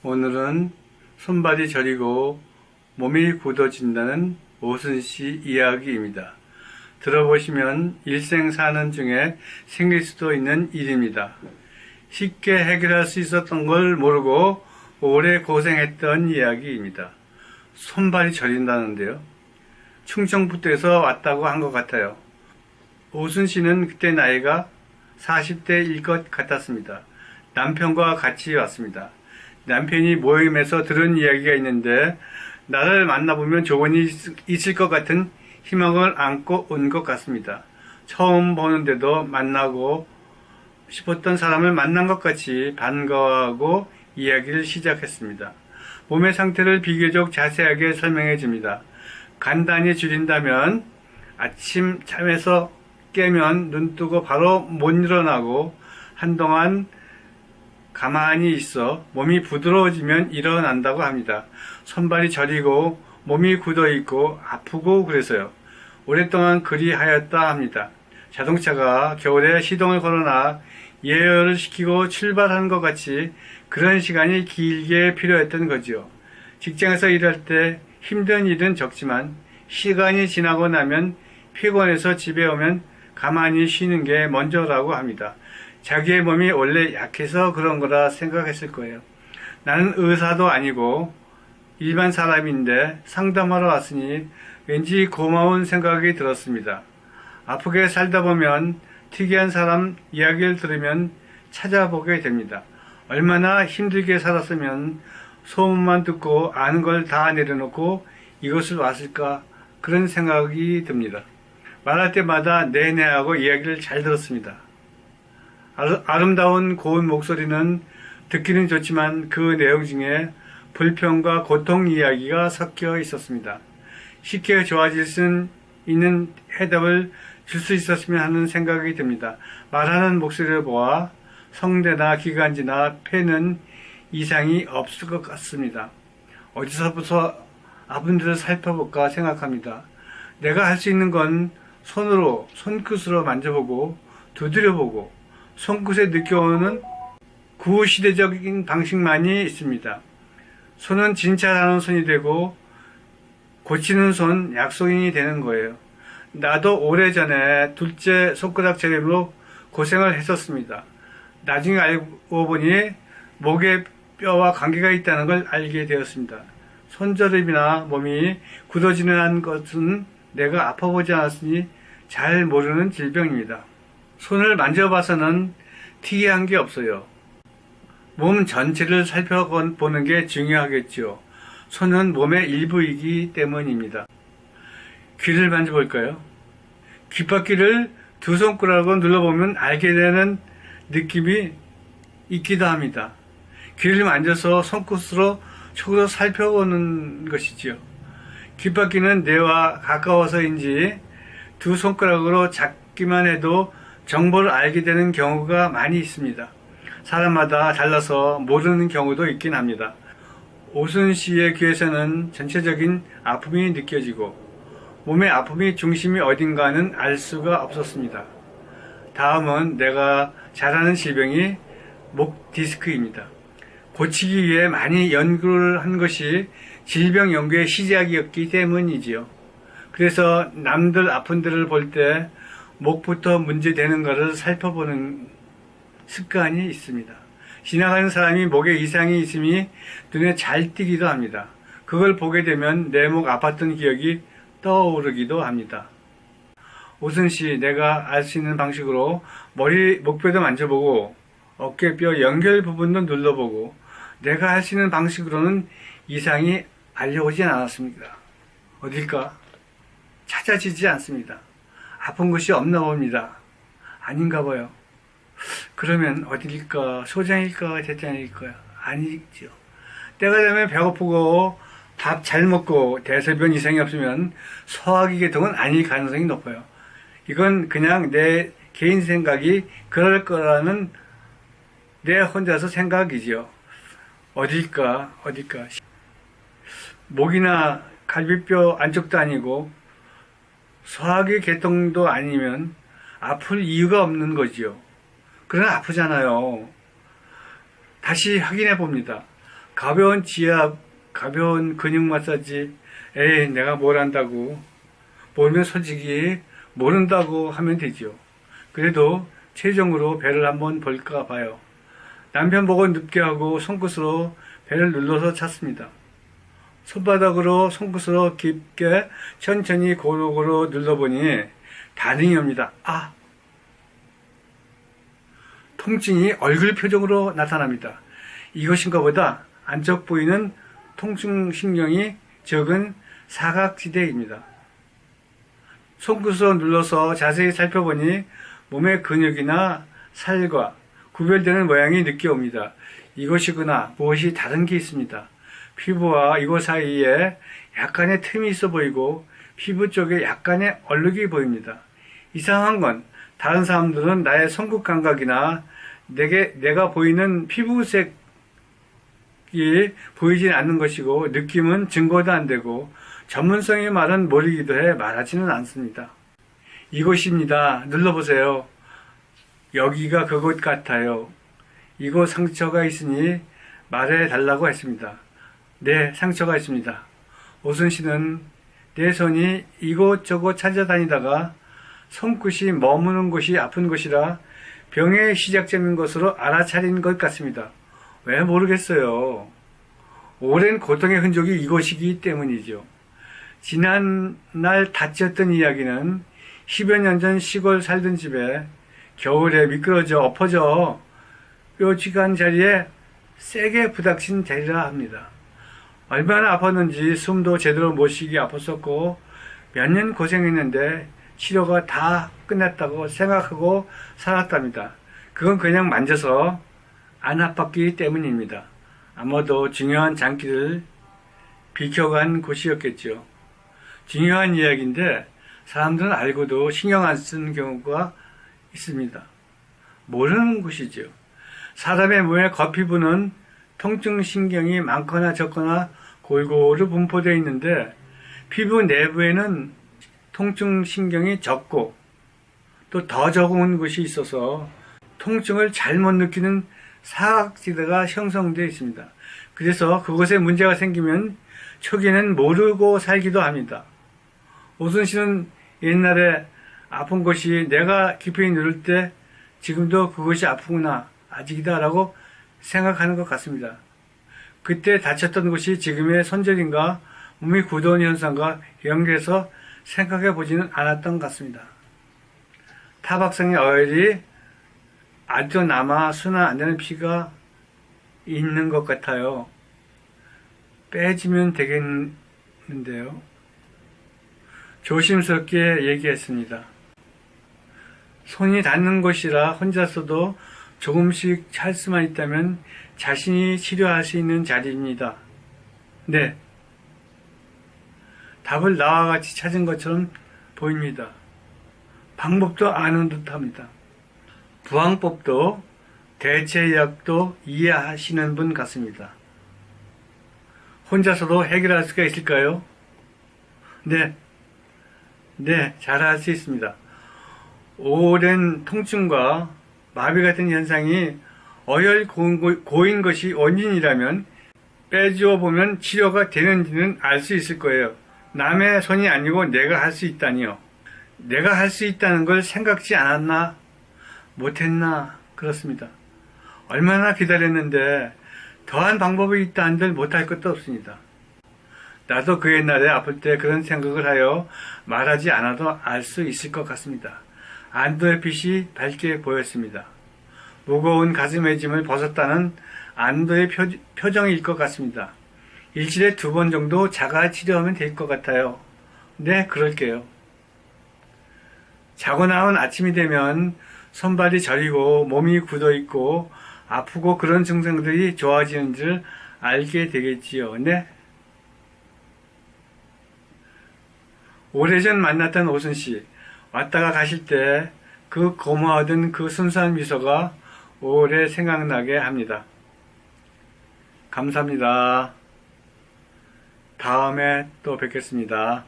오늘은 손발이 저리고 몸이 굳어진다는 오순씨 이야기입니다. 들어보시면 일생 사는 중에 생길 수도 있는 일입니다. 쉽게 해결할 수 있었던 걸 모르고 오래 고생했던 이야기입니다. 손발이 저린다는데요. 충청북도에서 왔다고 한 것 같아요. 오순씨는 그때 나이가 40대일 것 같았습니다. 남편과 같이 왔습니다. 남편이 모임에서 들은 이야기가 있는데 나를 만나보면 좋은 일이 있을 것 같은 희망을 안고 온 것 같습니다. 처음 보는데도 만나고 싶었던 사람을 만난 것 같이 반가워하고 이야기를 시작했습니다. 몸의 상태를 비교적 자세하게 설명해 줍니다. 간단히 줄인다면 아침 잠에서 깨면 눈 뜨고 바로 못 일어나고 한동안 가만히 있어 몸이 부드러워지면 일어난다고 합니다. 손발이 저리고 몸이 굳어있고 아프고 그래서요. 오랫동안 그리 하였다 합니다. 자동차가 겨울에 시동을 걸어놔 예열을 시키고 출발하는 것 같이 그런 시간이 길게 필요했던 거지요. 직장에서 일할 때 힘든 일은 적지만 시간이 지나고 나면 피곤해서 집에 오면 가만히 쉬는 게 먼저라고 합니다. 자기의 몸이 원래 약해서 그런 거라 생각했을 거예요. 나는 의사도 아니고 일반 사람인데 상담하러 왔으니 왠지 고마운 생각이 들었습니다. 아프게 살다 보면 특이한 사람 이야기를 들으면 찾아보게 됩니다. 얼마나 힘들게 살았으면 소문만 듣고 아는 걸 다 내려놓고 이곳을 왔을까 그런 생각이 듭니다. 말할 때마다 네네 하고 이야기를 잘 들었습니다. 아름다운 고운 목소리는 듣기는 좋지만 그 내용 중에 불평과 고통 이야기가 섞여 있었습니다. 쉽게 좋아질 수 있는 해답을 줄 수 있었으면 하는 생각이 듭니다. 말하는 목소리를 보아 성대나 기관지나 폐는 이상이 없을 것 같습니다. 어디서부터 아픈 데를 살펴볼까 생각합니다. 내가 할 수 있는 건 손으로, 손끝으로 만져보고 두드려보고 손끝에 느껴오는 구시대적인 방식만이 있습니다. 손은 진찰하는 손이 되고 고치는 손, 약손이 되는 거예요. 나도 오래전에 둘째 손가락 저림으로 고생을 했었습니다. 나중에 알고 보니 목에 뼈와 관계가 있다는 걸 알게 되었습니다. 손저림이나 몸이 굳어지는 것은 내가 아파보지 않았으니 잘 모르는 질병입니다. 손을 만져봐서는 특이한 게 없어요. 몸 전체를 살펴보는 게 중요하겠죠. 손은 몸의 일부이기 때문입니다. 귀를 만져볼까요? 귓바퀴를 두 손가락으로 눌러보면 알게 되는 느낌이 있기도 합니다. 귀를 만져서 손끝으로 촉으로 살펴보는 것이지요. 귓바퀴는 뇌와 가까워서인지 두 손가락으로 잡기만 해도 정보를 알게 되는 경우가 많이 있습니다. 사람마다 달라서 모르는 경우도 있긴 합니다. 오순씨의 귀에서는 전체적인 아픔이 느껴지고 몸의 아픔이 중심이 어딘가는 알 수가 없었습니다. 다음은 내가 잘 아는 질병이 목 디스크입니다. 고치기 위해 많이 연구를 한 것이 질병 연구의 시작이었기 때문이지요. 그래서 남들 아픈 데를 볼 때 목부터 문제되는 것을 살펴보는 습관이 있습니다. 지나가는 사람이 목에 이상이 있음이 눈에 잘 띄기도 합니다. 그걸 보게 되면 내 목 아팠던 기억이 떠오르기도 합니다. 오순씨, 내가 알 수 있는 방식으로 머리, 목뼈도 만져보고 어깨뼈 연결 부분도 눌러보고 내가 할 수 있는 방식으로는 이상이 알려오진 않았습니다. 어딜까? 찾아지지 않습니다. 아픈 곳이 없나 봅니다. 아닌가 봐요. 그러면 어딜까? 소장일까? 대장일까? 아니죠. 때가 되면 배고프고 밥 잘 먹고 대소변 이상이 없으면 소화기 계통은 아닐 가능성이 높아요. 이건 그냥 내 개인 생각이 그럴 거라는 내 혼자서 생각이지요. 어딜까? 목이나 갈비뼈 안쪽도 아니고 소화기 계통도 아니면 아플 이유가 없는 거지요. 그러나 아프잖아요. 다시 확인해 봅니다. 가벼운 지압, 가벼운 근육 마사지, 에이, 내가 뭘 안다고. 모르면 솔직히 모른다고 하면 되죠. 그래도 최종으로 배를 한번 볼까 봐요. 남편 보고 눕게 하고 손끝으로 배를 눌러서 찼습니다. 손바닥으로 손끝으로 깊게 천천히 고루고루 눌러보니 반응이 옵니다. 아! 통증이 얼굴 표정으로 나타납니다. 이것인가 보다 안쪽 보이는 통증신경이 적은 사각지대입니다. 손끝으로 눌러서 자세히 살펴보니 몸의 근육이나 살과 구별되는 모양이 느껴옵니다. 이것이구나, 무엇이 다른 게 있습니다. 피부와 이곳 사이에 약간의 틈이 있어 보이고 피부 쪽에 약간의 얼룩이 보입니다. 이상한 건 다른 사람들은 나의 손끝 감각이나 내가 보이는 피부색이 보이진 않는 것이고 느낌은 증거도 안 되고 전문성의 말은 모르기도 해 말하지는 않습니다. 이곳입니다. 눌러보세요. 여기가 그곳 같아요. 이곳 상처가 있으니 말해달라고 했습니다. 네, 상처가 있습니다. 오순 씨는 내 손이 이곳저곳 찾아다니다가 손끝이 머무는 곳이 아픈 곳이라 병의 시작점인 것으로 알아차린 것 같습니다. 왜 모르겠어요. 오랜 고통의 흔적이 이곳이기 때문이죠. 지난날 다쳤던 이야기는 10여 년 전 시골 살던 집에 겨울에 미끄러져 엎어져 뾰족한 자리에 세게 부닥친 자리라 합니다. 얼마나 아팠는지 숨도 제대로 못 쉬게 아팠었고 몇 년 고생했는데 치료가 다 끝났다고 생각하고 살았답니다. 그건 그냥 만져서 안 아팠기 때문입니다. 아마도 중요한 장기를 비켜간 곳이었겠죠. 중요한 이야기인데 사람들은 알고도 신경 안 쓰는 경우가 있습니다. 모르는 곳이죠. 사람의 몸의 겉피부는 통증신경이 많거나 적거나 골고루 분포되어 있는데 피부 내부에는 통증신경이 적고 또 더 적은 곳이 있어서 통증을 잘못 느끼는 사각지대가 형성되어 있습니다. 그래서 그곳에 문제가 생기면 초기에는 모르고 살기도 합니다. 오순 씨는 옛날에 아픈 곳이 내가 깊이 누를 때 지금도 그곳이 아프구나, 아직이다 라고 생각하는 것 같습니다. 그때 다쳤던 곳이 지금의 손절인가 몸이 굳어온 현상과 연계해서 생각해 보지는 않았던 것 같습니다. 타박상의 어혈이 아직도 남아 순환 안 되는 피가 있는 것 같아요. 빼지면 되겠는데요. 조심스럽게 얘기했습니다. 손이 닿는 곳이라 혼자서도 조금씩 찰 수만 있다면 자신이 치료할 수 있는 자리입니다. 네. 답을 나와 같이 찾은 것처럼 보입니다. 방법도 아는 듯합니다. 부항법도 대체의학도 이해하시는 분 같습니다. 혼자서도 해결할 수가 있을까요? 네, 잘할 수 있습니다. 오랜 통증과 마비 같은 현상이 어혈 고인 것이 원인이라면 빼주어 보면 치료가 되는지는 알 수 있을 거예요. 남의 손이 아니고 내가 할 수 있다니요. 내가 할 수 있다는 걸 생각지 않았나? 못했나? 그렇습니다. 얼마나 기다렸는데 더한 방법이 있다 한들 못할 것도 없습니다. 나도 그 옛날에 아플 때 그런 생각을 하여 말하지 않아도 알 수 있을 것 같습니다. 안도의 빛이 밝게 보였습니다. 무거운 가슴의 짐을 벗었다는 안도의 표정일 것 같습니다. 일주일에 2번 정도 자가 치료하면 될 것 같아요. 네, 그럴게요. 자고 나온 아침이 되면 손발이 저리고 몸이 굳어있고 아프고 그런 증상들이 좋아지는 줄 알게 되겠지요. 네. 오래전 만났던 오순씨, 왔다가 가실 때 그 고마워하던 그 순수한 미소가 오래 생각나게 합니다. 감사합니다. 다음에 또 뵙겠습니다.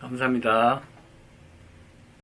감사합니다.